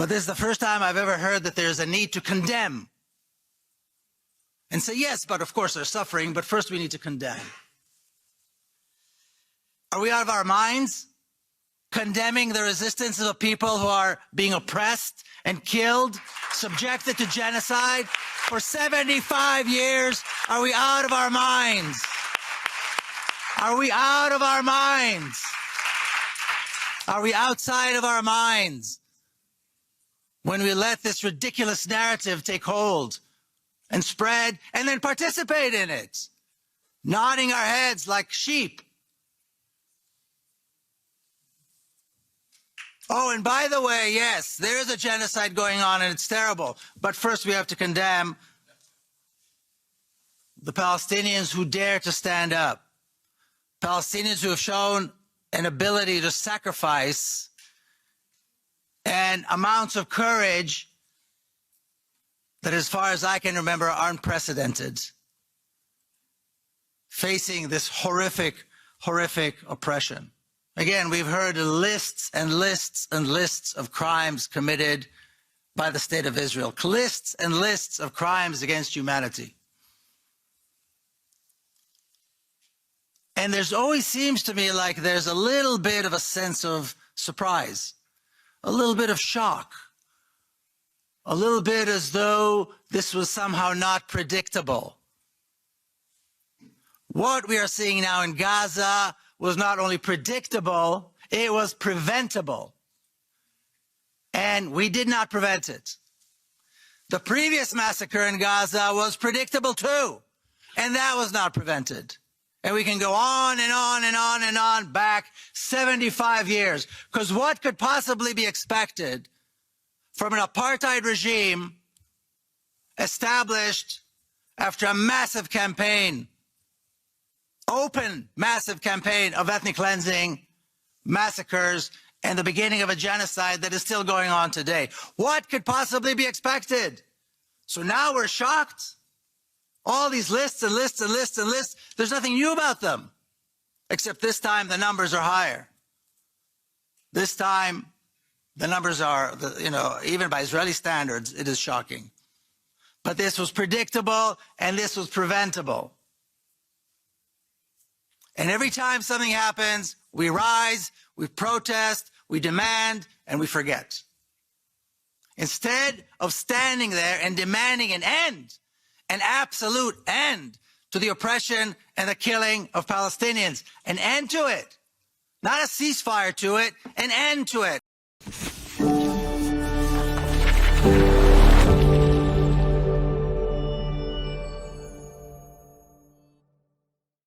But this is the first time I've ever heard that there's a need to condemn. And say, yes, but of course they're suffering, but first we need to condemn. Are we out of our minds? Condemning the resistance of the people who are being oppressed and killed, subjected to genocide for 75 years? Are we out of our minds? Are we out of our minds? Are we outside of our minds when we let this ridiculous narrative take hold and spread and then participate in it, nodding our heads like sheep? Oh, and by the way, yes, there is a genocide going on and it's terrible. But first we have to condemn the Palestinians who dare to stand up. Palestinians who have shown an ability to sacrifice and amounts of courage that, as far as I can remember, are unprecedented, facing this horrific, horrific oppression. Again, we've heard lists and lists and lists of crimes committed by the State of Israel, lists and lists of crimes against humanity. And there's always seems to me like there's a little bit of a sense of surprise, a little bit of shock, a little bit as though this was somehow not predictable. What we are seeing now in Gaza was not only predictable, it was preventable. And we did not prevent it. The previous massacre in Gaza was predictable too, and that was not prevented. And we can go on and on and on and on back 75 years. Because what could possibly be expected from an apartheid regime established after a massive campaign, open massive campaign of ethnic cleansing, massacres, and the beginning of a genocide that is still going on today? What could possibly be expected? So now we're shocked. All these lists and lists and lists and lists, there's nothing new about them, except this time the numbers are higher. This time the numbers are, even by Israeli standards, it is shocking. But this was predictable and this was preventable. And every time something happens, we rise, we protest, we demand, and we forget. Instead of standing there and demanding an end, an absolute end to the oppression and the killing of Palestinians. An end to it. Not a ceasefire to it, an end to it.